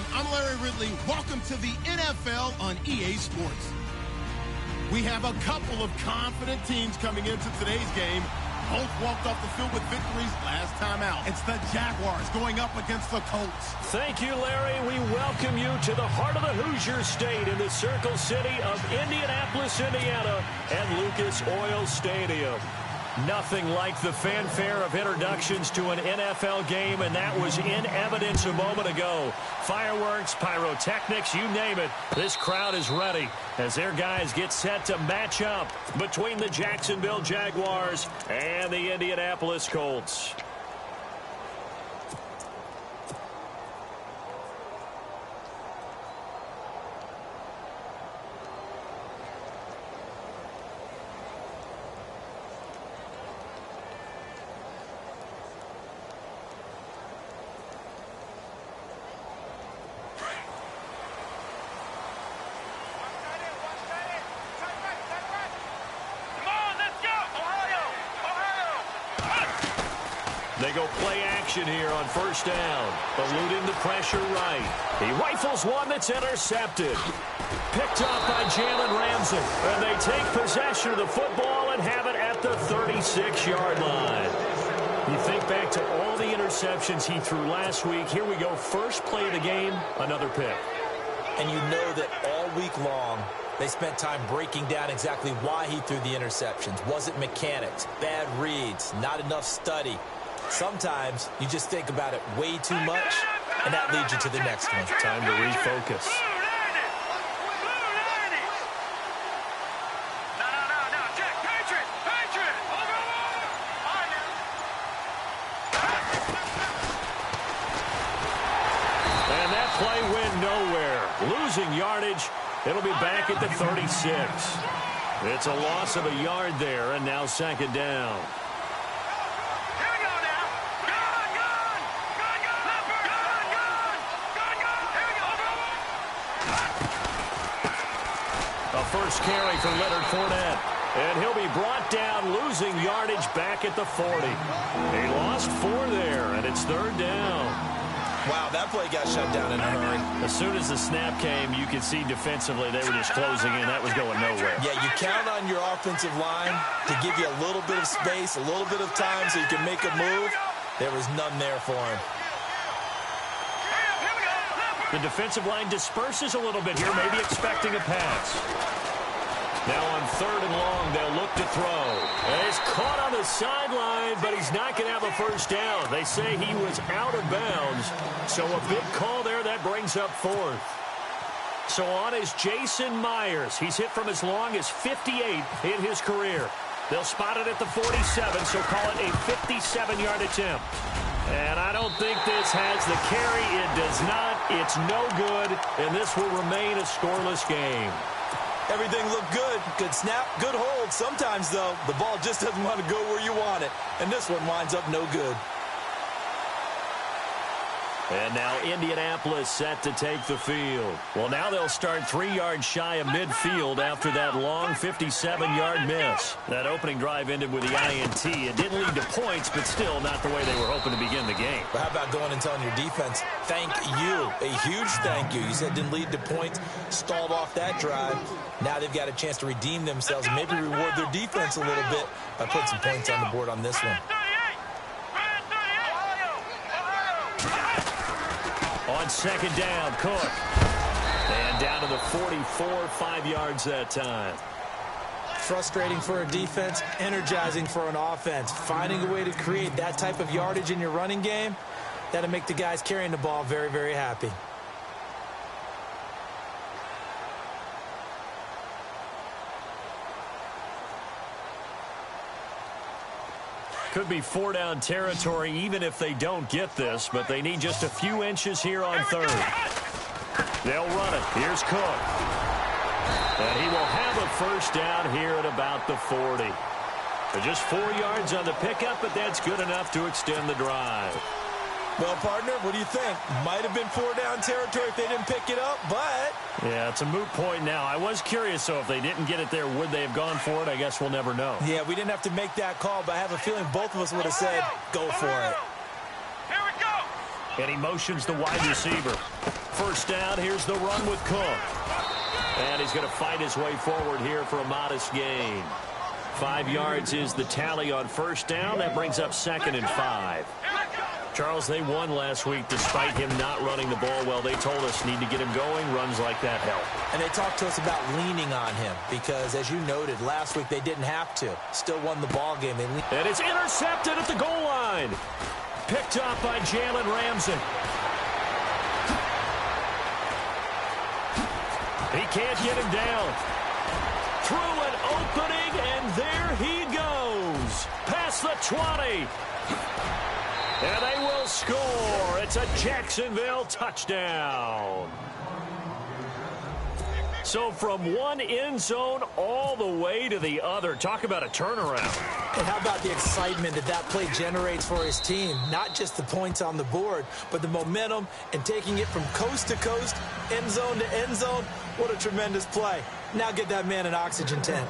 everyone. I'm Larry Ridley. Welcome to the NFL on EA Sports. We have a couple of confident teams coming into today's game. Both walked off the field with victories last time out. It's the Jaguars going up against the Colts. Thank you, Larry. We welcome you to the heart of the Hoosier State in the Circle City of Indianapolis, Indiana, and Lucas Oil Stadium. Nothing like the fanfare of introductions to an NFL game, and that was in evidence a moment ago. Fireworks, pyrotechnics, you name it. This crowd is ready as their guys get set to match up between the Jacksonville Jaguars and the Indianapolis Colts. They go play action here on first down. Eluding the pressure right. He rifles one that's intercepted. Picked up by Jalen Ramsey. And they take possession of the football and have it at the 36-yard line. You think back to all the interceptions he threw last week. Here we go. First play of the game, another pick. And you know that all week long, they spent time breaking down exactly why he threw the interceptions. Was it mechanics, bad reads, not enough study? Sometimes you just think about it way too much, and that leads you to the next one. Time to refocus. And that play went nowhere. Losing yardage. It'll be back at the 36. It's a loss of a yard there, and now second down. First carry for Leonard Fournette. And he'll be brought down, losing yardage back at the 40. He lost 4 there, and it's third down. Wow, that play got shut down in a hurry. As soon as the snap came, you could see defensively they were just closing in. That was going nowhere. Yeah, you count on your offensive line to give you a little bit of space, a little bit of time so you can make a move. There was none there for him. The defensive line disperses a little bit here, maybe expecting a pass. Now on third and long, they'll look to throw. And he's caught on the sideline, but he's not going to have a first down. They say he was out of bounds, so a big call there that brings up fourth. So on is Jason Myers. He's hit from as long as 58 in his career. They'll spot it at the 47, so call it a 57-yard attempt. And I don't think this has the carry. It does not. It's no good, and this will remain a scoreless game. Everything looked good. Good snap, good hold. Sometimes, though, the ball just doesn't want to go where you want it. And this one winds up no good. And now Indianapolis set to take the field. Well, now they'll start 3 yards shy of midfield after that long 57-yard miss. That opening drive ended with the INT. It didn't lead to points, but still not the way they were hoping to begin the game. But how about going and telling your defense, thank you, a huge thank you. You said it didn't lead to points, stalled off that drive. Now they've got a chance to redeem themselves and maybe reward their defense a little bit by putting some points on the board on this one. On second down, Cook. And down to the 44, 5 yards that time. Frustrating for a defense, energizing for an offense. Finding a way to create that type of yardage in your running game, that'll make the guys carrying the ball very, very happy. Could be 4-down territory even if they don't get this, but they need just a few inches here on third. They'll run it. Here's Cook. And he will have a first down here at about the 40. But just 4 yards on the pickup, but that's good enough to extend the drive. Well, partner, what do you think? Might have been 4-down territory if they didn't pick it up, but... Yeah, it's a moot point now. I was curious, though, if they didn't get it there, would they have gone for it? I guess we'll never know. Yeah, we didn't have to make that call, but I have a feeling both of us would have said, go for it. Here we go. And he motions the wide receiver. First down, here's the run with Cook. And he's going to fight his way forward here for a modest gain. 5 yards is the tally on first down. That brings up 2nd and 5. Charles, they won last week despite him not running the ball well. They told us need to get him going. Runs like that help. And they talked to us about leaning on him because, as you noted, last week they didn't have to. Still won the ball game. And it's intercepted at the goal line. Picked up by Jalen Ramsey. He can't get him down. Through an opening, and there he goes. Past the 20. And they will score. It's a Jacksonville touchdown. So from one end zone all the way to the other. Talk about a turnaround. And how about the excitement that play generates for his team? Not just the points on the board, but the momentum and taking it from coast to coast, end zone to end zone. What a tremendous play. Now get that man an oxygen tent.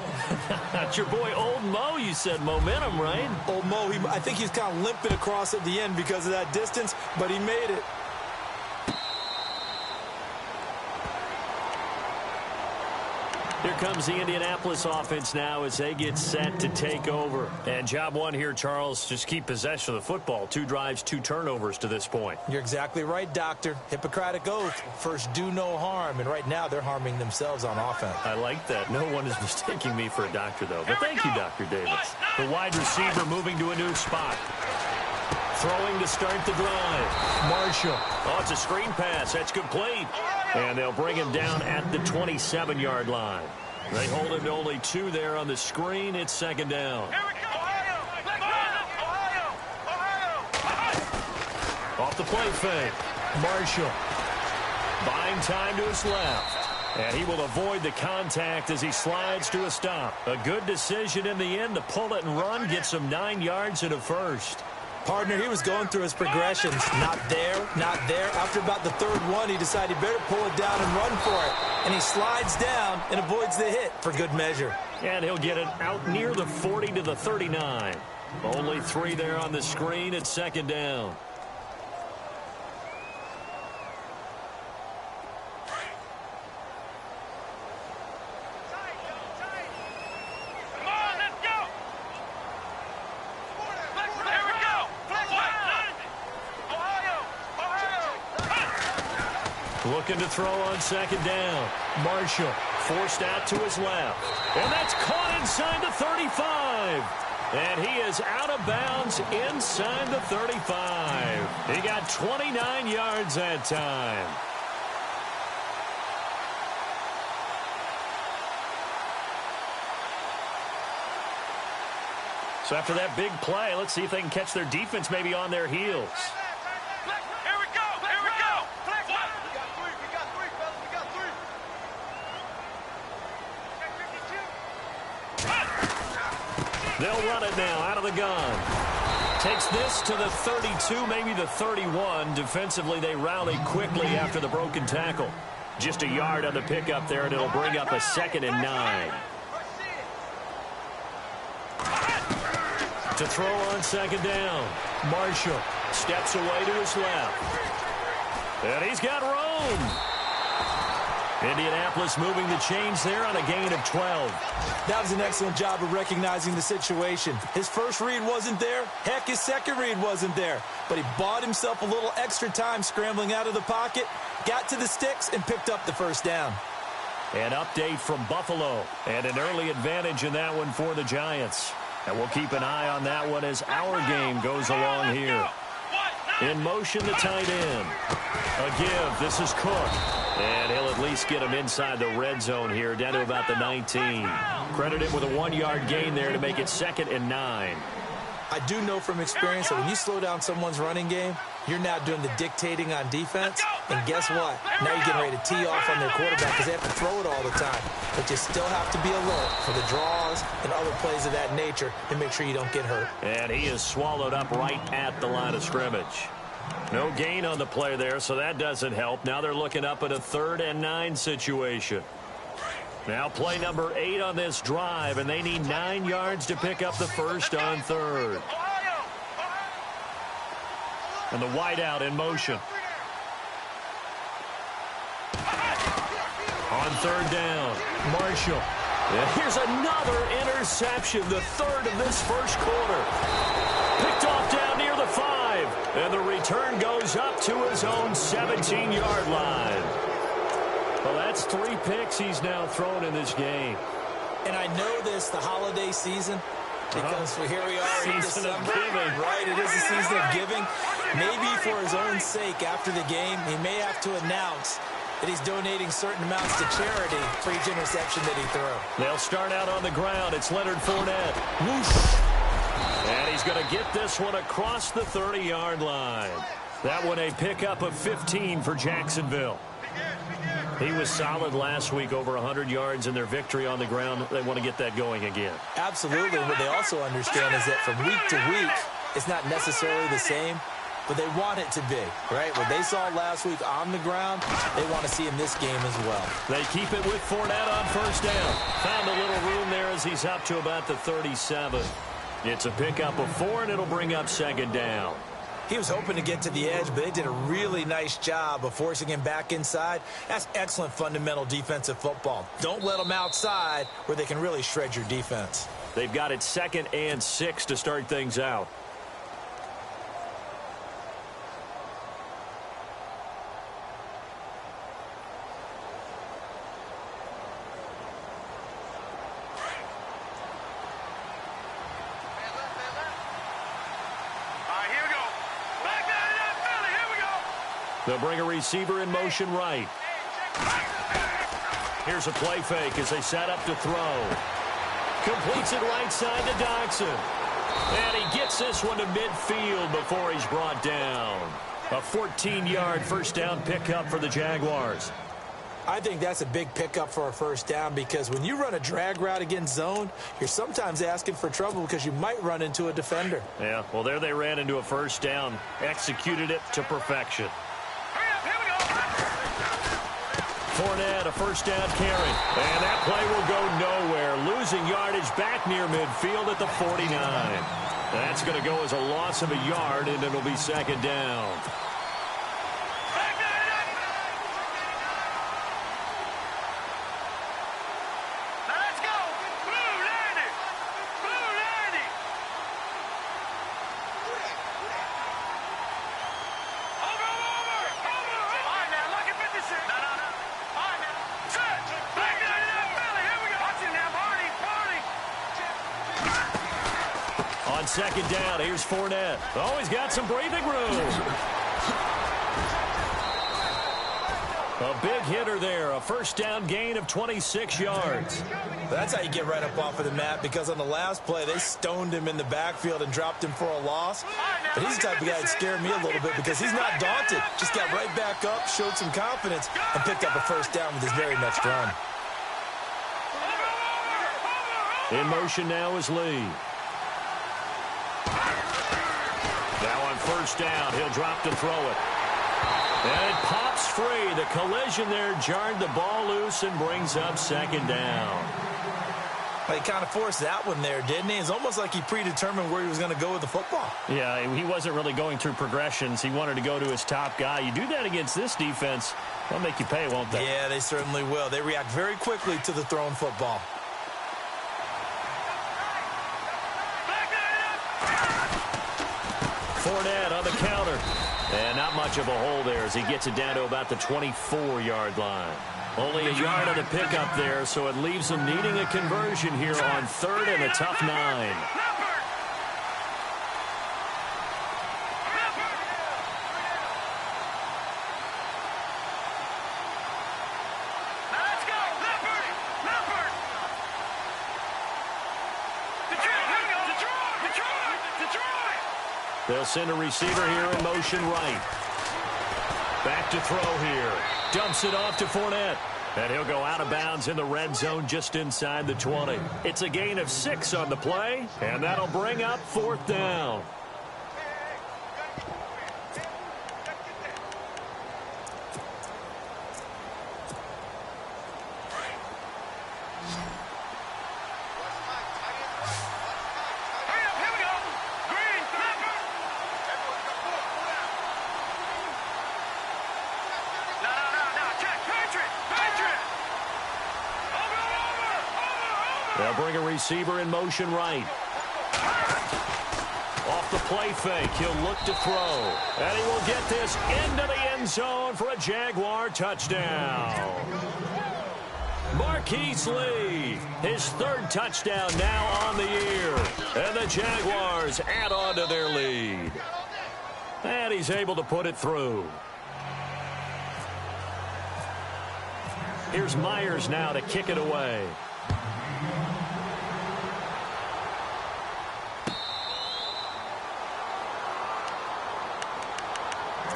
That's your boy Old Mo. You said momentum, right? Old Mo, I think he's kind of limping across at the end because of that distance, but he made it. Here comes the Indianapolis offense now as they get set to take over. And job one here, Charles, just keep possession of the football. 2 drives, 2 turnovers to this point. You're exactly right, Doctor. Hippocratic oath. First, do no harm. And right now, they're harming themselves on offense. I like that. No one is mistaking me for a doctor, though. But thank you, Dr. Davis. The wide receiver moving to a new spot. Throwing to start the drive. Marshall. Oh, it's a screen pass. That's complete. And they'll bring him down at the 27-yard line. They hold him to only 2 there on the screen. It's 2nd down. Off the play fake. Marshall. Buying time to his left. And he will avoid the contact as he slides to a stop. A good decision in the end to pull it and run. Gets him 9 yards and a first. Partner, he was going through his progressions. Not there, not there. After about the 3rd one, he decided he better pull it down and run for it. And he slides down and avoids the hit for good measure. And he'll get it out near the 40 to the 39. Only 3 there on the screen at 2nd down. Looking to throw on 2nd down. Marshall forced out to his left. And that's caught inside the 35. And he is out of bounds inside the 35. He got 29 yards that time. So after that big play, let's see if they can catch their defense maybe on their heels. They'll run it now out of the gun. Takes this to the 32, maybe the 31. Defensively, they rally quickly after the broken tackle. Just a yard on the pickup there, and it'll bring up a 2nd and 9. To throw on 2nd down. Marshall steps away to his left. And he's got room. Indianapolis moving the chains there on a gain of 12. That was an excellent job of recognizing the situation. His first read wasn't there. Heck, his second read wasn't there. But he bought himself a little extra time scrambling out of the pocket, got to the sticks, and picked up the first down. An update from Buffalo, and an early advantage in that one for the Giants. And we'll keep an eye on that one as our game goes along here. In motion, the tight end. A give. This is Cook. And he'll at least get him inside the red zone here, down to about the 19. Credit him with a 1-yard gain there to make it 2nd and 9. I do know from experience that when you slow down someone's running game, you're now doing the dictating on defense. And guess what? Now you're getting ready to tee off on their quarterback because they have to throw it all the time. But you still have to be alert for the draws and other plays of that nature and make sure you don't get hurt. And he is swallowed up right at the line of scrimmage. No gain on the play there, so that doesn't help. Now they're looking up at a 3rd and 9 situation. Now play number 8 on this drive, and they need 9 yards to pick up the first on 3rd. And the wideout in motion. On third down, Marshall. And here's another interception, the third of this first quarter. Picked off down near the 5. And the return goes up to his own 17-yard line. Well, that's 3 picks he's now thrown in this game. And I know this, the holiday season, because here we are in December. Right, it is the season of giving. Maybe for his own sake, after the game, he may have to announce that he's donating certain amounts to charity for each interception that he threw. They'll start out on the ground. It's Leonard Fournette. Whoosh. And he's going to get this one across the 30-yard line. That one a pickup of 15 for Jacksonville. He was solid last week, over 100 yards in their victory on the ground. They want to get that going again. Absolutely. What they also understand is that from week to week, it's not necessarily the same, but they want it to be, right? What they saw last week on the ground, they want to see in this game as well. They keep it with Fournette on first down. Found a little room there as he's up to about the 37. It's a pickup of 4, and it'll bring up second down. He was hoping to get to the edge, but they did a really nice job of forcing him back inside. That's excellent fundamental defensive football. Don't let them outside where they can really shred your defense. They've got it 2nd and 6 to start things out. They'll bring a receiver in motion right. Here's a play fake as they set up to throw. Completes it right side to Dodson. And he gets this one to midfield before he's brought down. A 14-yard first down pickup for the Jaguars. I think that's a big pickup for a first down because when you run a drag route against zone, you're sometimes asking for trouble because you might run into a defender. Yeah, well, there they ran into a first down. Executed it to perfection. Fournette, a first down carry. And that play will go nowhere. Losing yardage back near midfield at the 49. That's going to go as a loss of a yard, and it'll be second down. On second down, here's Fournette. Oh, he's got some breathing room. A big hitter there. A first down gain of 26 yards. That's how you get right up off of the mat, because on the last play, they stoned him in the backfield and dropped him for a loss. But he's the type of guy that scared me a little bit because he's not daunted. Just got right back up, showed some confidence, and picked up a first down with his very next run. In motion now is Lee. Now on first down, he'll drop to throw it. And it pops free. The collision there jarred the ball loose and brings up second down. Well, he kind of forced that one there, didn't he? It's almost like he predetermined where he was going to go with the football. Yeah, he wasn't really going through progressions. He wanted to go to his top guy. You do that against this defense, they'll make you pay, won't they? Yeah, they certainly will. They react very quickly to the thrown football. Fournette on the counter. And not much of a hole there as he gets it down to about the 24-yard line. Only a yard on the pickup there, so it leaves them needing a conversion here on third and a tough 9. They'll send a receiver here in motion right. Back to throw here. Dumps it off to Fournette. And he'll go out of bounds in the red zone just inside the 20. It's a gain of 6 on the play, and that'll bring up fourth down. bring a receiver in motion right. Off the play fake, he'll look to throw. And he will get this into the end zone for a Jaguar touchdown. Marquise Lee, his third touchdown now on the year. And the Jaguars add on to their lead. And he's able to put it through. Here's Myers now to kick it away.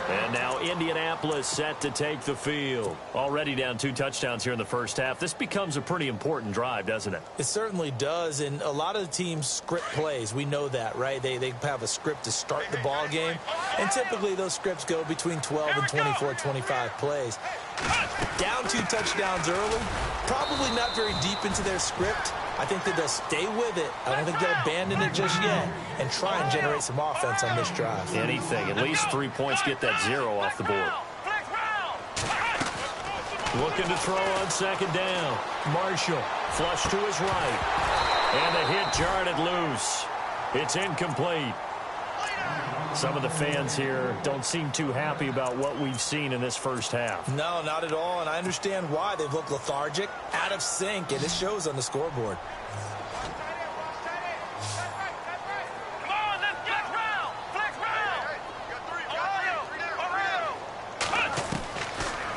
And now Indianapolis set to take the field. Already down 2 touchdowns here in the first half. This becomes a pretty important drive, doesn't it? It certainly does, and a lot of the teams script plays. We know that, right? They have a script to start the ball game, and typically those scripts go between 12 and 24, 25 plays. Down 2 touchdowns early, probably not very deep into their script. I think that they'll stay with it. I don't think they'll abandon it just yet and try and generate some offense on this drive. Anything. At least 3 points, get that 0 off the board. Looking to throw on second down. Marshall, flush to his right. And the hit jarred it loose. It's incomplete. Some of the fans here don't seem too happy about what we've seen in this first half. No, not at all, and I understand why. They've looked lethargic, out of sync, and it shows on the scoreboard.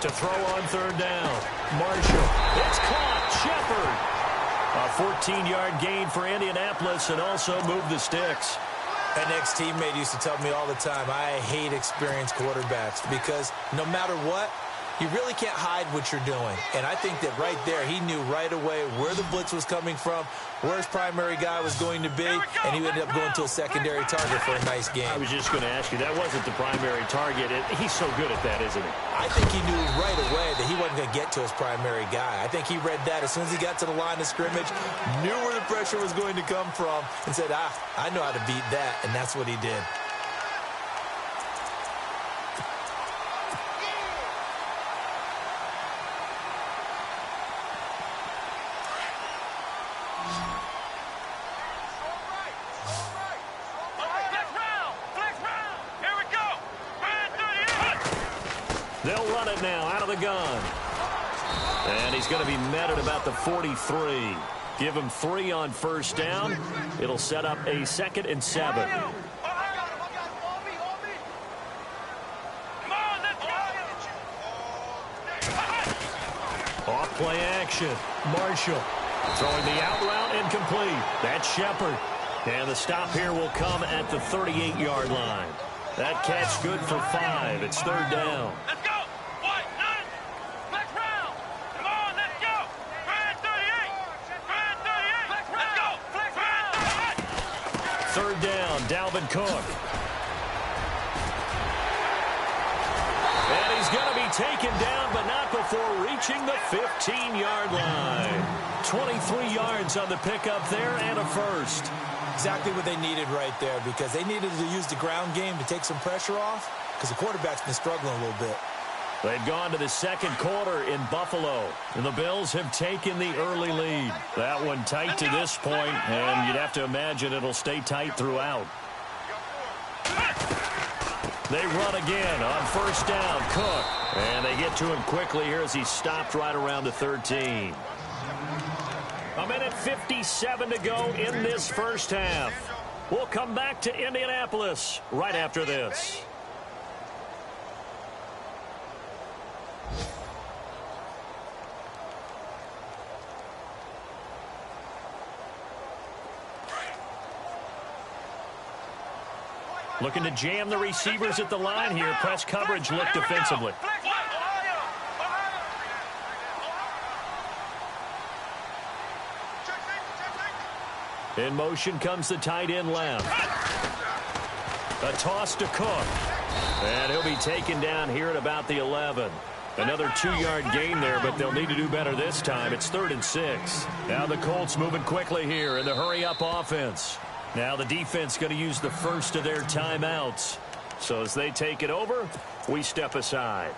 To throw on third down. Marshall. It's caught. Shepard. A 14-yard gain for Indianapolis and also moved the sticks. An ex-teammate used to tell me all the time, I hate experienced quarterbacks because no matter what, you really can't hide what you're doing. And I think that right there, he knew right away where the blitz was coming from, where his primary guy was going to be, and he ended up going to a secondary target for a nice game. I was just going to ask you, that wasn't the primary target. He's so good at that, isn't he? I think he knew right away that he wasn't going to get to his primary guy. I think he read that as soon as he got to the line of scrimmage, knew where the pressure was going to come from, and said, I know how to beat that, and that's what he did. They'll run it now out of the gun. And he's going to be met at about the 43. Give him 3 on first down. It'll set up a 2nd and 7. Off play action. Marshall throwing the out route incomplete. That's Shepard. And the stop here will come at the 38-yard line. That catch good for 5. It's third down. Let's go. White, 9. Flex round. Come on, let's go. Brand 38. Brand 38. Let's go. Flex round. Third down, Dalvin Cook. And he's going to be taken down, but not before reaching the 15-yard line. 23 yards on the pickup there and a first. Exactly what they needed right there because they needed to use the ground game to take some pressure off because the quarterback's been struggling a little bit. They've gone to the second quarter in Buffalo, and the Bills have taken the early lead. That one tight to this point, and you'd have to imagine it'll stay tight throughout. They run again on first down, Cook, and they get to him quickly here as he stopped right around the 13. A minute 57 to go in this first half. We'll come back to Indianapolis right after this. Looking to jam the receivers at the line here. Press coverage look defensively. In motion comes the tight end left. A toss to Cook. And he'll be taken down here at about the 11. Another 2-yard gain there, but they'll need to do better this time. It's 3rd and 6. Now the Colts moving quickly here in the hurry-up offense. Now the defense going to use the first of their timeouts. So as they take it over, we step aside.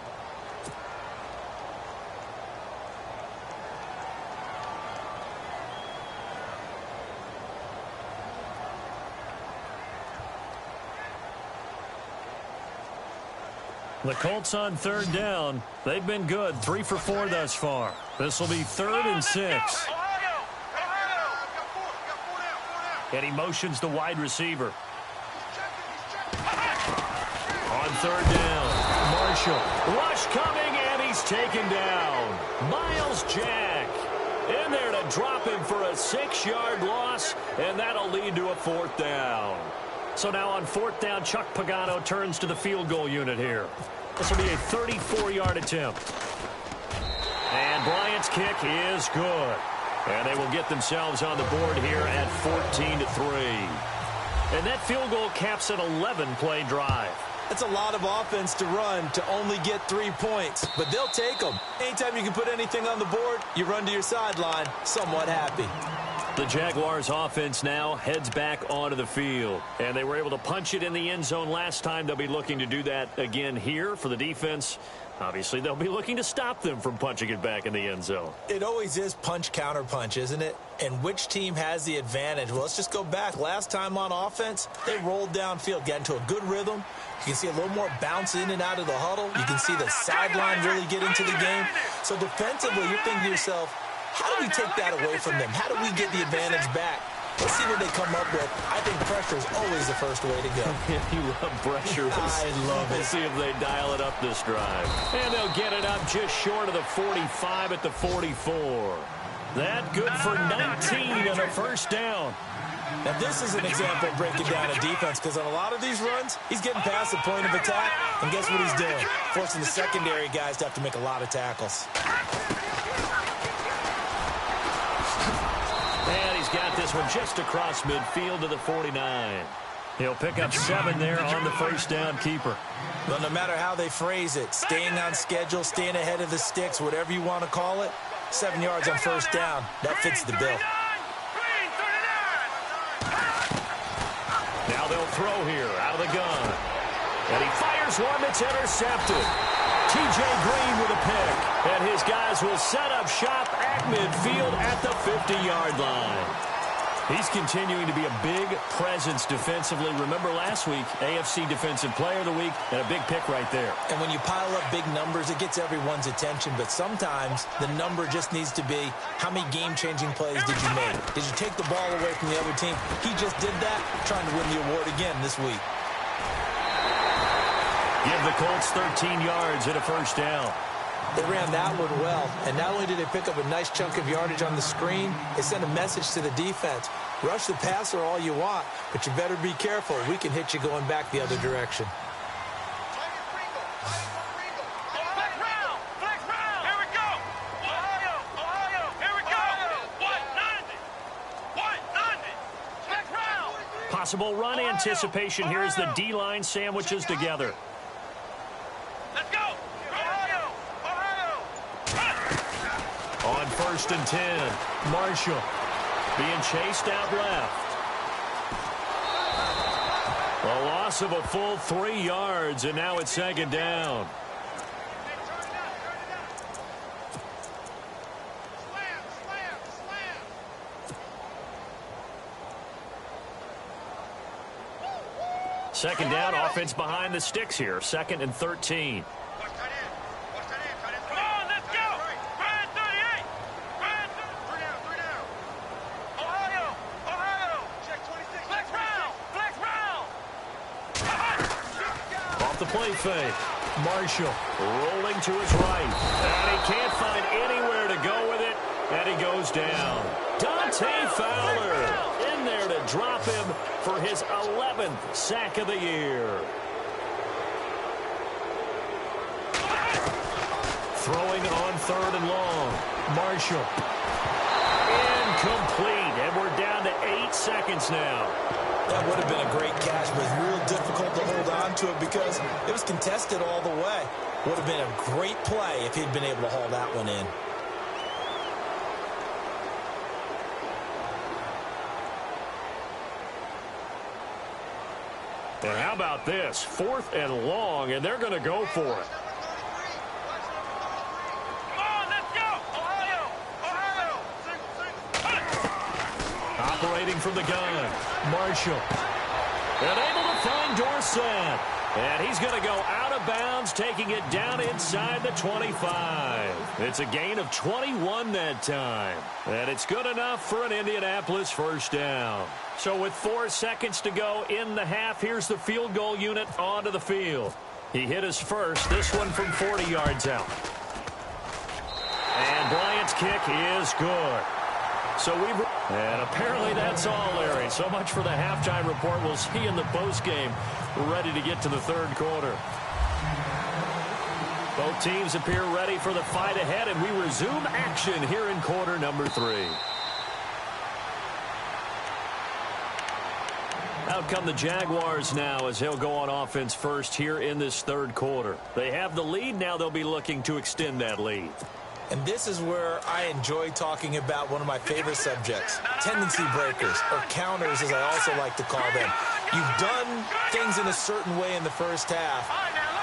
The Colts on third down. They've been good, 3 for 4 thus far. This will be 3rd and 6. And he motions the wide receiver. On third down, Marshall. Rush coming, and he's taken down. Miles Jack in there to drop him for a 6-yard loss, and that'll lead to a 4th down. So now on 4th down, Chuck Pagano turns to the field goal unit here. This will be a 34-yard attempt. And Bryant's kick is good. And they will get themselves on the board here at 14-3. And that field goal caps an 11-play drive. That's a lot of offense to run to only get 3 points, but they'll take them. Anytime you can put anything on the board, you run to your sideline somewhat happy. The Jaguars offense now heads back onto the field, and they were able to punch it in the end zone last time. They'll be looking to do that again here for the defense. Obviously, they'll be looking to stop them from punching it back in the end zone. It always is punch, counter punch, isn't it? And which team has the advantage? Well, let's just go back. Last time on offense, they rolled downfield, got into a good rhythm. You can see a little more bounce in and out of the huddle. You can see the sideline really get into the game. So defensively, you're thinking to yourself, how do we take that away from them? How do we get the advantage back? Let's see what they come up with. I think pressure is always the first way to go. You love pressure. I love it. We'll see if they dial it up this drive. And they'll get it up just short of the 45 at the 44. That good for 19 and a 1st down. Now, this is an example of breaking down a defense, because on a lot of these runs, he's getting past the point of attack, and guess what he's doing? Forcing the secondary guys to have to make a lot of tackles. And he's got this one just across midfield to the 49. He'll pick up 7 there on the 1st down keeper. Well, no matter how they phrase it, staying on schedule, staying ahead of the sticks, whatever you want to call it, 7 yards on 1st down, that fits the bill. Now they'll throw here out of the gun. And he fires one that's intercepted. T.J. Green with a pick. And his guys will set up shop at midfield at the 50-yard line. He's continuing to be a big presence defensively. Remember last week, AFC Defensive Player of the Week, and a big pick right there. And when you pile up big numbers, it gets everyone's attention. But sometimes the number just needs to be, how many game-changing plays did you make? Did you take the ball away from the other team? He just did that, trying to win the award again this week. Give the Colts 13 yards at a 1st down. They ran that one well, and not only did they pick up a nice chunk of yardage on the screen, they sent a message to the defense. Rush the passer all you want, but you better be careful. We can hit you going back the other direction. Possible run anticipation here as the D-line sandwiches together. On 1st and 10, Marshall being chased out left. A loss of a full 3 yards, and now it's 2nd down. Second down, offense behind the sticks here. 2nd and 13. The play fake. Marshall rolling to his right. And he can't find anywhere to go with it. And he goes down. Dante Fowler in there to drop him for his 11th sack of the year. Throwing on 3rd and long. Marshall. Incomplete. And we're down to 8 seconds now. That would have been a great catch, but it's real difficult to hold on to it because it was contested all the way. Would have been a great play if he'd been able to haul that one in. And how about this? 4th and long, and they're going to go for it. Operating from the gun, Marshall. And able to find Dorsett. And he's going to go out of of bounds, taking it down inside the 25. It's a gain of 21 that time. And it's good enough for an Indianapolis first down. So with 4 seconds to go in the half, here's the field goal unit onto the field. He hit his first, this one from 40 yards out. And Bryant's kick is good. And apparently that's all, Larry. So much for the halftime report. We'll see in the postgame. We're ready to get to the third quarter. Both teams appear ready for the fight ahead, and we resume action here in quarter number 3. Out come the Jaguars now as they'll go on offense first here in this third quarter. They have the lead. Now they'll be looking to extend that lead. And this is where I enjoy talking about one of my favorite subjects, tendency breakers, or counters as I also like to call them. You've done things in a certain way in the first half,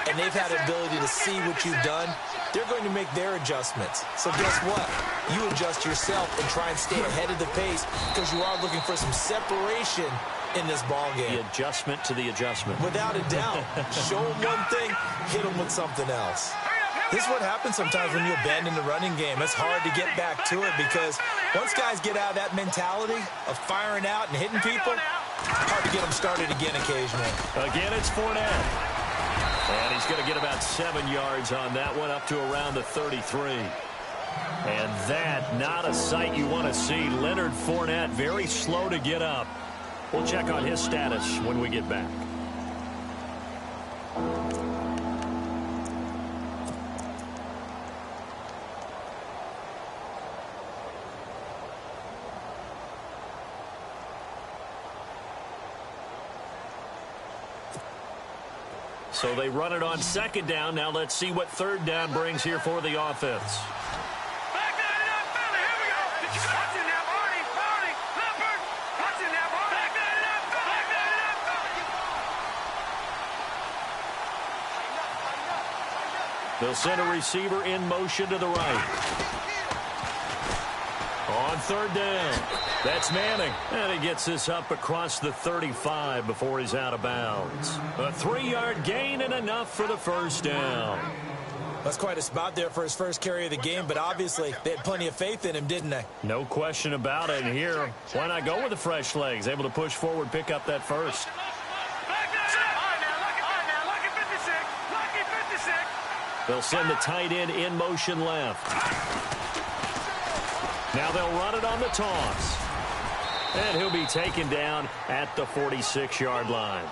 and they've had the ability to see what you've done. They're going to make their adjustments. So guess what? You adjust yourself and try and stay ahead of the pace because you are looking for some separation in this ball game. The adjustment to the adjustment. Without a doubt. Show them one thing, hit them with something else. This is what happens sometimes when you abandon the running game. It's hard to get back to it because once guys get out of that mentality of firing out and hitting people, hard to get them started again occasionally. Again, it's Fournette. And he's going to get about 7 yards on that one, up to around the 33. And that, not a sight you want to see. Leonard Fournette, very slow to get up. We'll check on his status when we get back. So they run it on second down. Now let's see what third down brings here for the offense. They'll send a receiver in motion to the right. On third down, that's Manning. And he gets this up across the 35 before he's out of bounds. A 3-yard gain and enough for the first down. That's quite a spot there for his first carry of the game, but obviously they had plenty of faith in him, didn't they? No question about it. And here, why not go with the fresh legs? Able to push forward, pick up that first. They'll send the tight end in motion left. Now they'll run it on the toss. And he'll be taken down at the 46-yard line.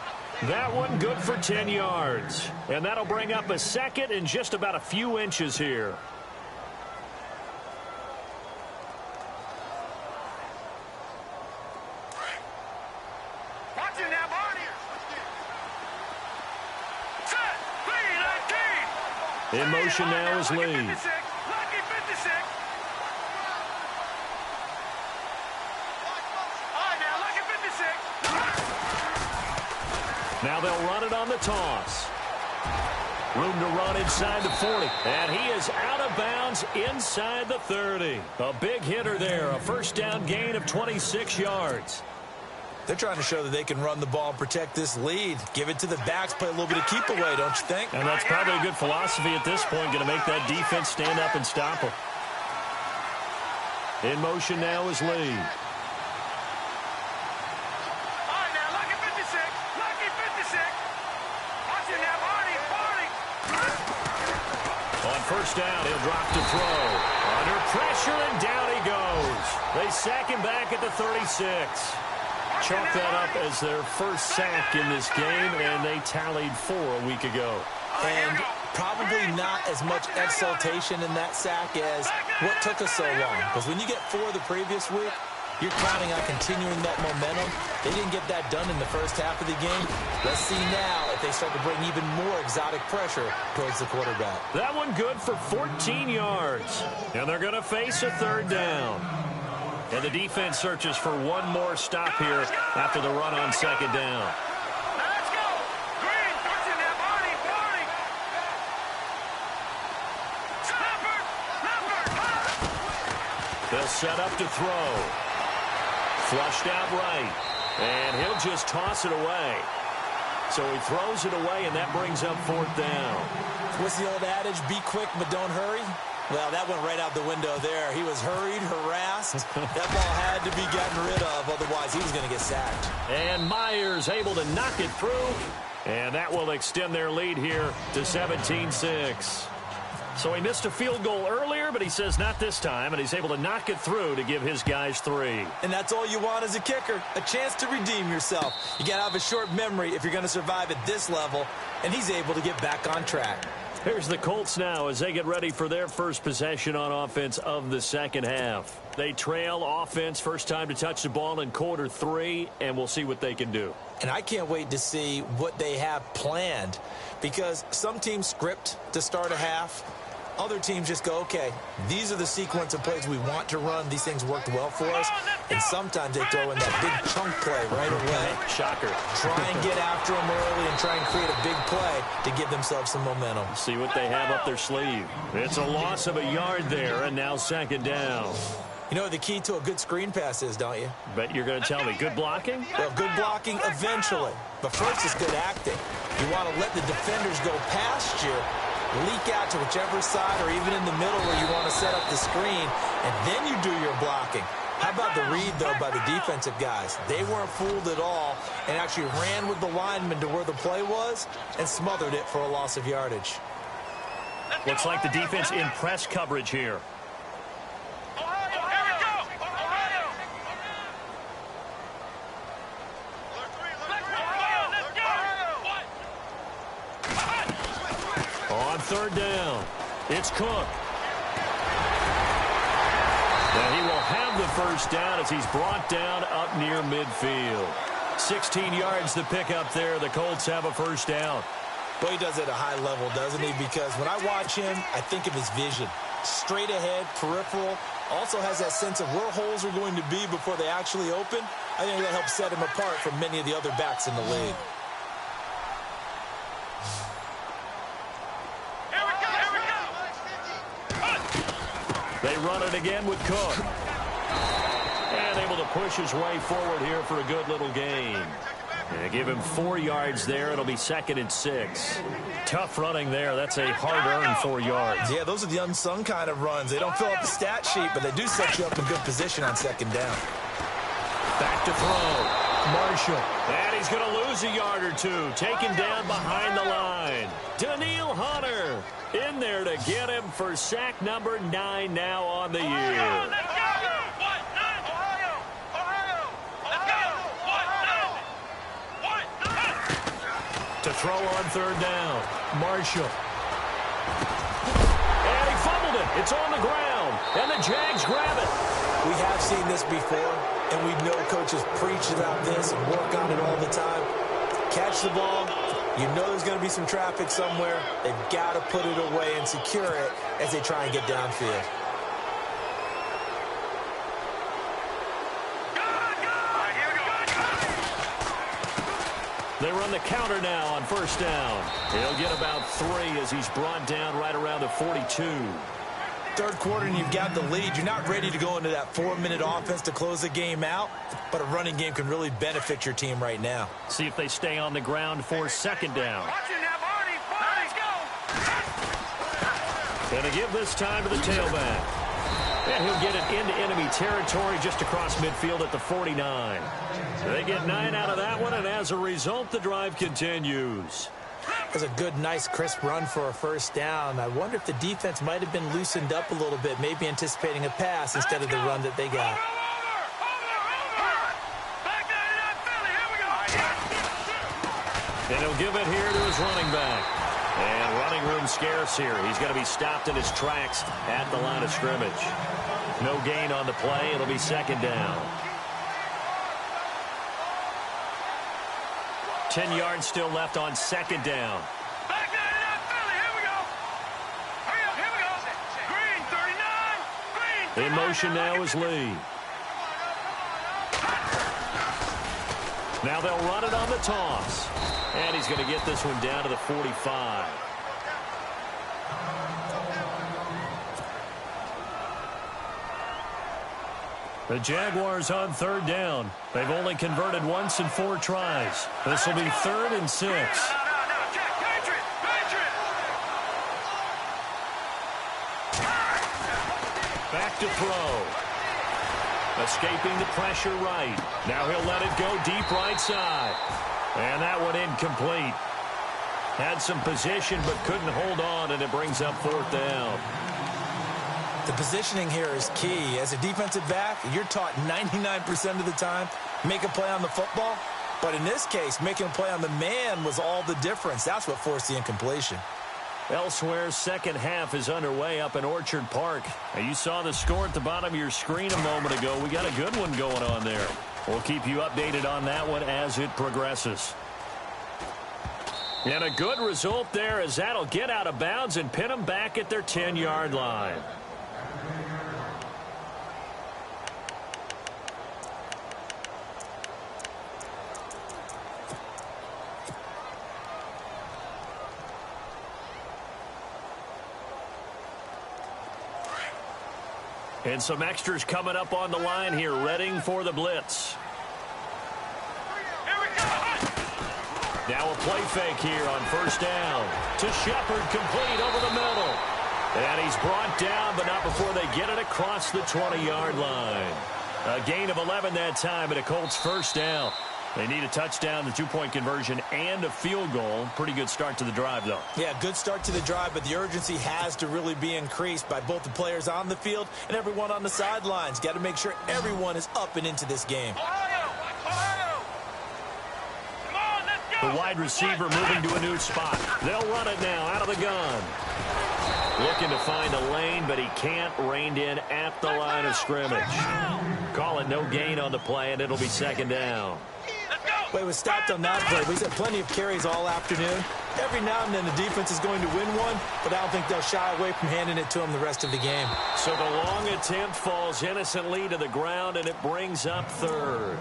That one good for 10 yards. And that'll bring up a second and just about a few inches here. In motion now is Lee. Now they'll run it on the toss. Room to run inside the 40. And he is out of bounds inside the 30. A big hitter there. A first down gain of 26 yards. They're trying to show that they can run the ball and protect this lead. Give it to the backs, play a little bit of keep away, don't you think? And that's probably a good philosophy at this point, going to make that defense stand up and stop them. In motion now is Lee. On first down, he'll drop to throw. Under pressure, and down he goes. They sack him back at the 36. Chalk that up as their first sack in this game, and they tallied 4 a week ago. And probably not as much exultation in that sack as what took us so long. Because when you get 4 the previous week, you're counting on continuing that momentum. They didn't get that done in the first half of the game. Let's see now if they start to bring even more exotic pressure towards the quarterback. That one good for 14 yards. And they're going to face a third down. And the defense searches for one more stop here after the run on second down. Let's go. Green, touching that body. They'll set up to throw. Flushed out right. And he'll just toss it away. So he throws it away, and that brings up 4th down. What's the old adage? Be quick, but don't hurry. Well, that went right out the window there. He was hurried, harassed. That ball had to be gotten rid of, otherwise he was going to get sacked. And Myers able to knock it through, and that will extend their lead here to 17-6. So he missed a field goal earlier, but he says not this time, and he's able to knock it through to give his guys 3. And that's all you want as a kicker, a chance to redeem yourself. You got to have a short memory if you're going to survive at this level, and he's able to get back on track. Here's the Colts now as they get ready for their first possession on offense of the second half. They trail offense, first time to touch the ball in quarter 3, and we'll see what they can do. And I can't wait to see what they have planned, because some teams script to start a half. Other teams just go, okay, these are the sequence of plays we want to run. These things worked well for us. And sometimes they throw in that big chunk play right away. Shocker. Try and get after them early and try and create a big play to give themselves some momentum. See what they have up their sleeve. It's a loss of a yard there, and now 2nd down. You know what the key to a good screen pass is, don't you? Bet you're going to tell me. Good blocking? Well, good blocking eventually. But first is good acting. You want to let the defenders go past you, leak out to whichever side or even in the middle where you want to set up the screen, and then you do your blocking. How about the read, though, by the defensive guys? They weren't fooled at all and actually ran with the lineman to where the play was and smothered it for a loss of yardage. Looks like the defense in press coverage here. On 3rd down, it's Cook. And he will have the first down as he's brought down up near midfield. 16 yards to pick up there. The Colts have a first down. Well, he does it at a high level, doesn't he? Because when I watch him, I think of his vision. Straight ahead, peripheral. Also has that sense of where holes are going to be before they actually open. I think that helps set him apart from many of the other backs in the league. They run it again with Cook. And able to push his way forward here for a good little gain. And give him 4 yards there. It'll be 2nd and 6. Tough running there. That's a hard-earned 4 yards. Yeah, those are the unsung kind of runs. They don't fill up the stat sheet, but they do set you up in good position on 2nd down. Back to throw. Marshall. And he's going to lose a yard or 2. Taken down behind the line. Daniil Hunter in there to get him for sack number 9 now on the year. To throw on 3rd down. Marshall. And he fumbled it. It's on the ground. And the Jags grab it. We have seen this before, and we know coaches preach about this and work on it all the time. Catch the ball. You know there's going to be some traffic somewhere. They've got to put it away and secure it as they try and get downfield. They run the counter now on 1st down. He'll get about 3 as he's brought down right around the 42. 3rd quarter and you've got the lead. You're not ready to go into that 4-minute offense to close the game out, but a running game can really benefit your team right now. See if they stay on the ground for 2nd down. And to give this time to the tailback. And he'll get it into enemy territory just across midfield at the 49. They get 9 out of that one, and as a result, the drive continues. That's a good, nice, crisp run for a 1st down. I wonder if the defense might have been loosened up a little bit, maybe anticipating a pass instead of the run that they got. And he'll give it here to his running back. And running room scarce here. He's going to be stopped in his tracks at the line of scrimmage. No gain on the play. It'll be 2nd down. 10 yards still left on 2nd down. In motion now is Lee. Now they'll run it on the toss. And he's going to get this one down to the 45. The Jaguars on third down. They've only converted once in 4 tries. This will be 3rd and 6. Back to throw. Escaping the pressure right. Now he'll let it go deep right side. And that one incomplete. Had some position but couldn't hold on, and it brings up 4th down. The positioning here is key. As a defensive back, you're taught 99% of the time, make a play on the football. But in this case, making a play on the man was all the difference. That's what forced the incompletion. Elsewhere, second half is underway up in Orchard Park. Now, you saw the score at the bottom of your screen a moment ago. We got a good one going on there. We'll keep you updated on that one as it progresses. And a good result there, as that'll get out of bounds and pin them back at their 10-yard line. And some extras coming up on the line here, readying for the blitz. Now a play fake here on 1st down. To Shepard, complete over the middle. And he's brought down, but not before they get it across the 20-yard line. A gain of 11 that time, and a Colts 1st down. They need a touchdown, the 2-point conversion, and a field goal. Pretty good start to the drive, though. Yeah, good start to the drive, but the urgency has to really be increased by both the players on the field and everyone on the sidelines. Got to make sure everyone is up and into this game. The wide receiver moving to a new spot. They'll run it now out of the gun. Looking to find a lane, but he can't. Reined in at the line of scrimmage. Call it no gain on the play, and it'll be 2nd down. Well, he was stopped on that play. He's had plenty of carries all afternoon. Every now and then the defense is going to win one, but I don't think they'll shy away from handing it to him the rest of the game. So the long attempt falls innocently to the ground, and it brings up 3rd.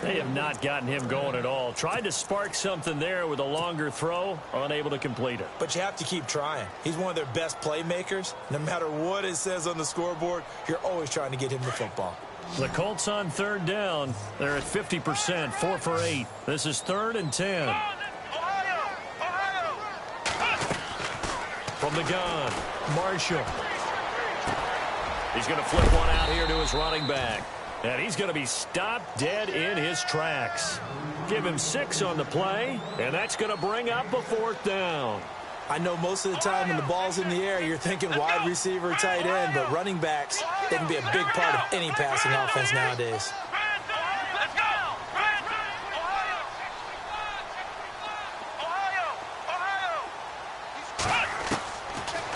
They have not gotten him going at all. Tried to spark something there with a longer throw, unable to complete it. But you have to keep trying. He's one of their best playmakers. No matter what it says on the scoreboard, you're always trying to get him the football. The Colts on 3rd down. They're at 50%, 4 for 8. This is 3rd and 10. From the gun, Marshall. He's going to flip one out here to his running back. And he's going to be stopped dead in his tracks. Give him 6 on the play, and that's going to bring up a 4th down. I know most of the time when the ball's in the air, you're thinking wide receiver, tight end, but running backs, they can be a big part of any passing offense nowadays.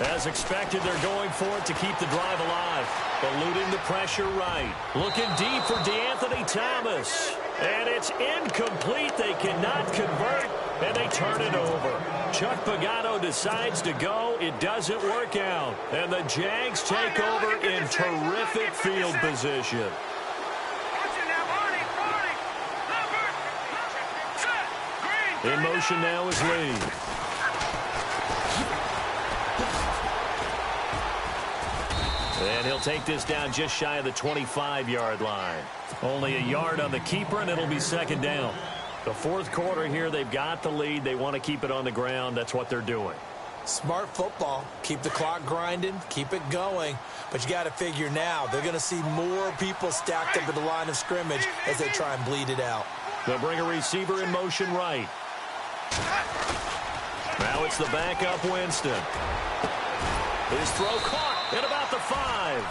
As expected, they're going for it to keep the drive alive. Eluding the pressure right. Looking deep for DeAnthony Thomas. And it's incomplete. They cannot convert, and they turn it over. Chuck Pagano decides to go. It doesn't work out. And the Jags take over in terrific field position. In motion now is Lee. And he'll take this down just shy of the 25-yard line. Only a yard on the keeper, and it'll be 2nd down. The 4th quarter here, they've got the lead. They want to keep it on the ground. That's what they're doing. Smart football. Keep the clock grinding. Keep it going. But you got to figure now, they're going to see more people stacked up at the line of scrimmage as they try and bleed it out. They'll bring a receiver in motion right. Now it's the backup Winston. His throw caught at about the 5.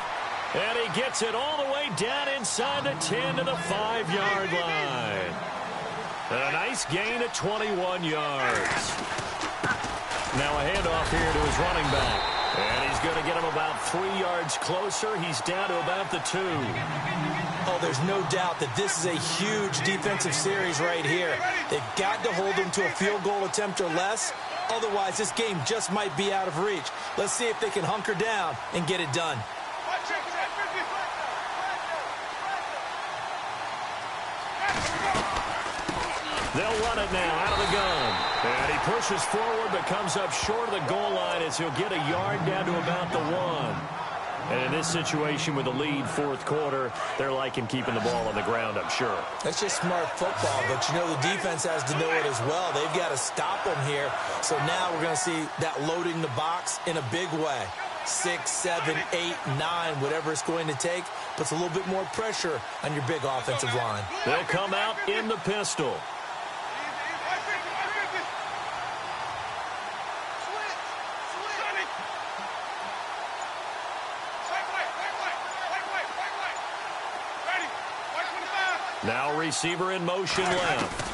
And he gets it all the way down inside the 10 to the 5-yard line. And a nice gain of 21 yards. Now a handoff here to his running back. And he's going to get him about 3 yards closer. He's down to about the 2. Oh, there's no doubt that this is a huge defensive series right here. They've got to hold them to a field goal attempt or less. Otherwise, this game just might be out of reach. Let's see if they can hunker down and get it done. They'll run it now out of the gun. And he pushes forward but comes up short of the goal line as he'll get a yard down to about the 1. And in this situation with the lead, fourth quarter, they're liking keeping the ball on the ground, I'm sure. That's just smart football, but you know the defense has to know it as well. They've got to stop them here. So now we're going to see that loading the box in a big way. 6, 7, 8, 9, whatever it's going to take, puts a little bit more pressure on your big offensive line. They'll come out in the pistol. Now receiver in motion left.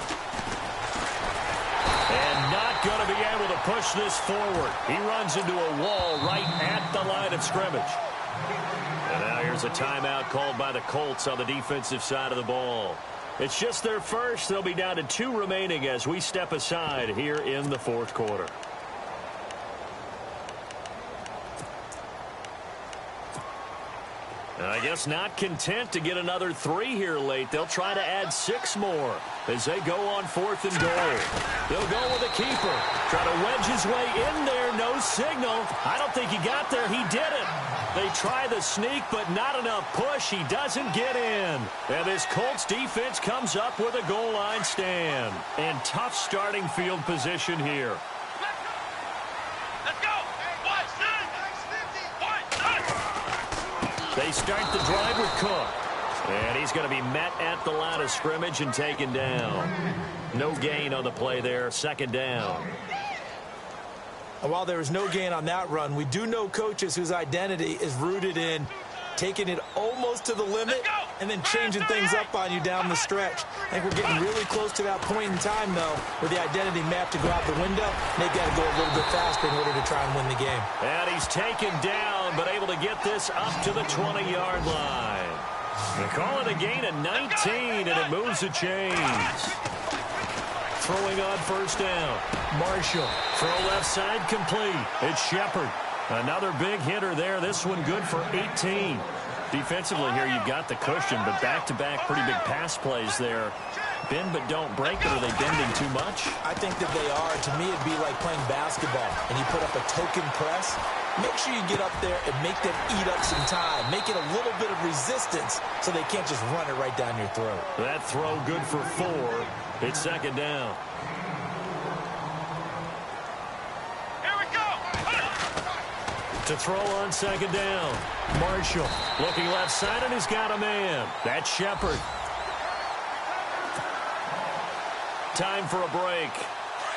And not going to be able to push this forward. He runs into a wall right at the line of scrimmage. And now here's a timeout called by the Colts on the defensive side of the ball. It's just their first. They'll be down to 2 remaining as we step aside here in the fourth quarter. I guess not content to get another 3 here late. They'll try to add 6 more as they go on 4th and goal. They'll go with a keeper. Try to wedge his way in there. No signal. I don't think he got there. He didn't. They try the sneak, but not enough push. He doesn't get in. And this Colts defense comes up with a goal line stand. And tough starting field position here. They start the drive with Cook. And he's going to be met at the line of scrimmage and taken down. No gain on the play there. 2nd down. And while there is no gain on that run, we do know coaches whose identity is rooted in taking it almost to the limit and then changing things up on you down the stretch. I think we're getting really close to that point in time, though, where the identity map to go out the window, and they've got to go a little bit faster in order to try and win the game. And he's taken down, but able to get this up to the 20-yard line. They call it a gain of 19, and it moves the chains. Throwing on 1st down. Marshall. Throw left side complete. It's Shepard. Another big hitter there. This one good for 18. Defensively here, you've got the cushion, but back-to-back pretty big pass plays there. Bend but don't break, but are they bending too much? I think that they are. To me, it'd be like playing basketball, and you put up a token press. Make sure you get up there and make them eat up some time. Make it a little bit of resistance so they can't just run it right down your throat. That throw good for 4. It's 2nd down. To throw on 2nd down. Marshall looking left side, and he's got a man. That's Shepard. Time for a break.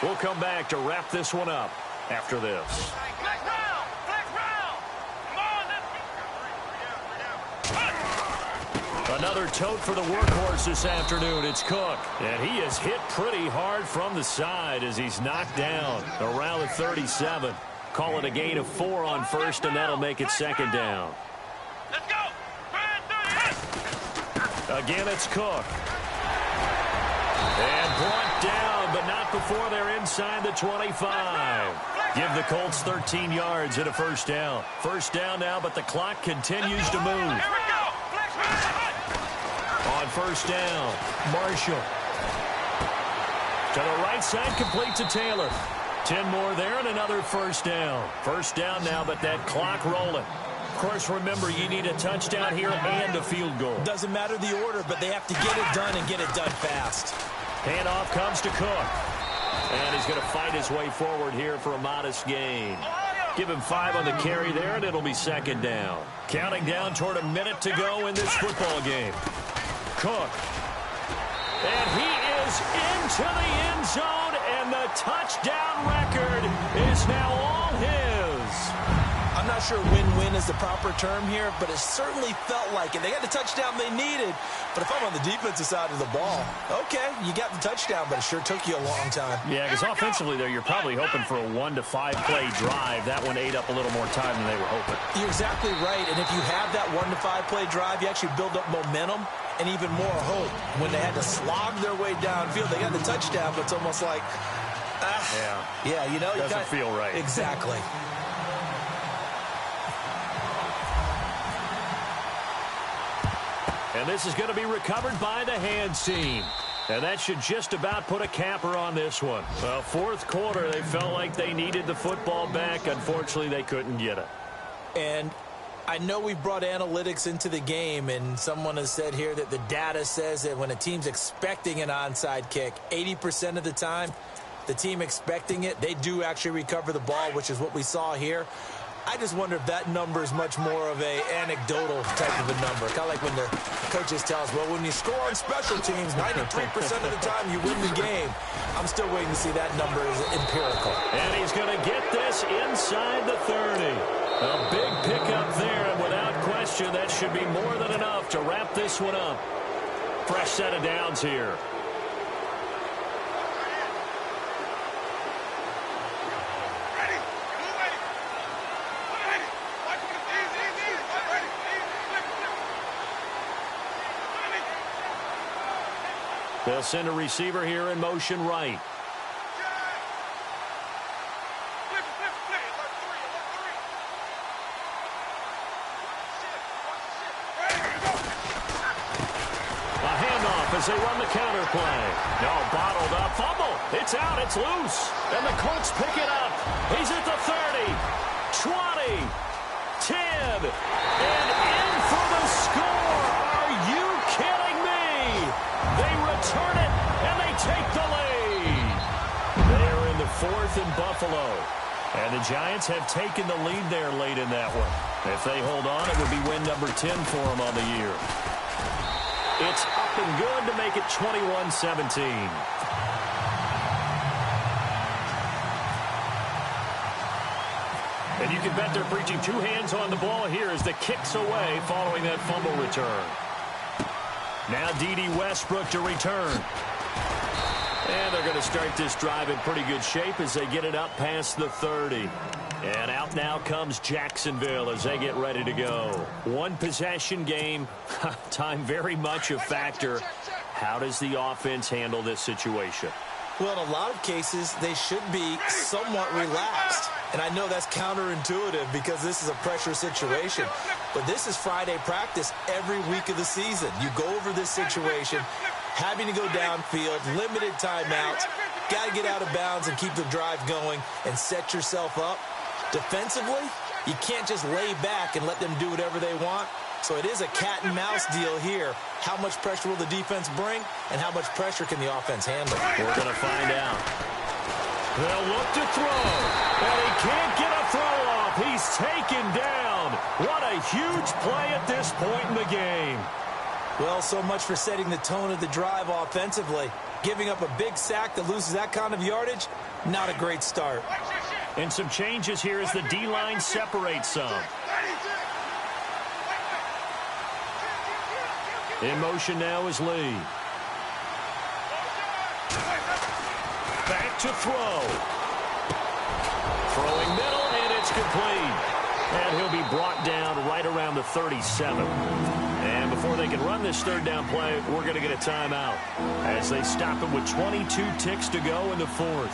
We'll come back to wrap this one up after this. Another tote for the workhorse this afternoon. It's Cook. And he is hit pretty hard from the side as he's knocked down around the 37. Call it a gain of 4 on 1st, and that'll make it 2nd down. Let's go. Again, it's Cook. And brought down, but not before they're inside the 25. Give the Colts 13 yards and a 1st down. 1st down now, but the clock continues to move. Here we go. On 1st down, Marshall. To the right side, complete to Taylor. 10 more there and another 1st down. 1st down now, but that clock rolling. Of course, remember, you need a touchdown here and a field goal. Doesn't matter the order, but they have to get it done and get it done fast. Handoff comes to Cook. And he's going to fight his way forward here for a modest gain. Give him 5 on the carry there, and it'll be 2nd down. Counting down toward a minute to go in this football game. Cook. And he is into the end zone, and the touchdown record is now all his. I'm not sure win-win is the proper term here, but it certainly felt like it. They got the touchdown they needed, but if I'm on the defensive side of the ball, okay, you got the touchdown, but it sure took you a long time. Yeah, because offensively there, you're probably hoping for a 1 to 5 play drive. That one ate up a little more time than they were hoping. You're exactly right, and if you have that 1 to 5 play drive, you actually build up momentum and even more hope. When they had to slog their way downfield, they got the touchdown, but it's almost like, yeah, you know, doesn't feel right. Exactly. And this is going to be recovered by the hands team. And that should just about put a capper on this one. Well, 4th quarter, they felt like they needed the football back. Unfortunately, they couldn't get it. And I know we've brought analytics into the game, and someone has said here that the data says that when a team's expecting an onside kick, 80% of the time, the team expecting it, they do actually recover the ball, which is what we saw here. I just wonder if that number is much more of a anecdotal type of a number. Kind of like when the coaches tell us, well, when you score on special teams, 93% of the time you win the game. I'm still waiting to see that number is empirical. And he's going to get this inside the 30. A big pickup there, and without question, that should be more than enough to wrap this one up. Fresh set of downs here. They'll send a receiver here in motion right. A handoff as they run the counter play. No, bottled up. Fumble. It's out. It's loose. And the Colts pick it up. He's at the 30, 20, 10, and in for the score. Are you kidding me? They return it, and they take the lead. They're in the 4th and Buffalo. And the Giants have taken the lead there late in that one. If they hold on, it would be win number 10 for them on the year. It's up and good to make it 21-17. And you can bet they're preaching 2 hands on the ball here as the kick's away following that fumble return. Now D.D. Westbrook to return. And they're going to start this drive in pretty good shape as they get it up past the 30. And out now comes Jacksonville as they get ready to go. One possession game. Time very much a factor. How does the offense handle this situation? Well, in a lot of cases, they should be somewhat relaxed. And I know that's counterintuitive because this is a pressure situation. But this is Friday practice every week of the season. You go over this situation, having to go downfield, limited timeouts, got to get out of bounds and keep the drive going and set yourself up. Defensively, you can't just lay back and let them do whatever they want. So it is a cat and mouse deal here. How much pressure will the defense bring, and how much pressure can the offense handle? We're going to find out. They'll look to throw, and he can't get a throw off. He's taken down. What a huge play at this point in the game. Well, so much for setting the tone of the drive offensively. Giving up a big sack that loses that kind of yardage, not a great start. And some changes here as the D-line separates some. In motion now is Lee. Back to throw. Throwing middle, and it's complete. And he'll be brought down right around the 37. And before they can run this 3rd down play, we're going to get a timeout as they stop it with 22 ticks to go in the 4th.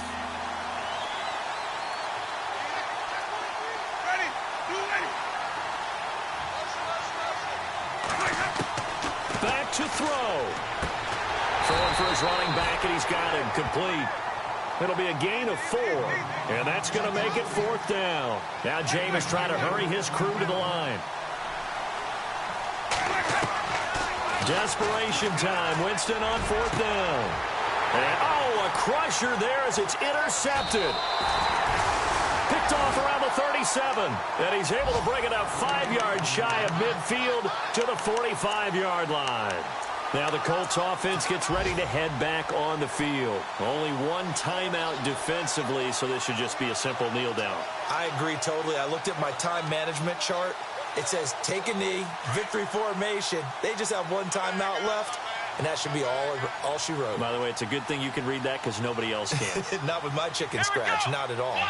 Back to throw. Throwing for his running back, and he's got him complete. It'll be a gain of 4, and that's going to make it 4th down. Now Jameis trying to hurry his crew to the line. Desperation time. Winston on 4th down. And, a crusher there as it's intercepted. Picked off around the 37. And he's able to bring it up 5 yards shy of midfield to the 45-yard line. Now the Colts offense gets ready to head back on the field. Only one timeout defensively, so this should just be a simple kneel down. I agree totally. I looked at my time management chart. It says take a knee, victory formation. They just have one timeout left, and that should be all she wrote. By the way, it's a good thing you can read that because nobody else can. Not with my chicken scratch, not at all.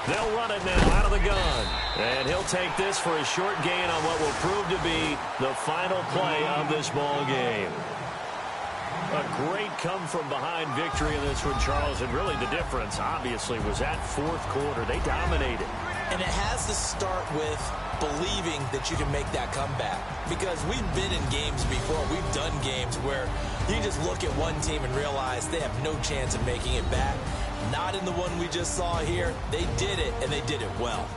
They'll run it now out of the gun. And he'll take this for a short gain on what will prove to be the final play of this ball game. A great come-from-behind victory in this one, Charles. And really the difference, obviously, was that 4th quarter. They dominated. And it has to start with believing that you can make that comeback. Because we've been in games before. We've done games where you just look at one team and realize they have no chance of making it back. Not in the one we just saw here. They did it, and they did it well.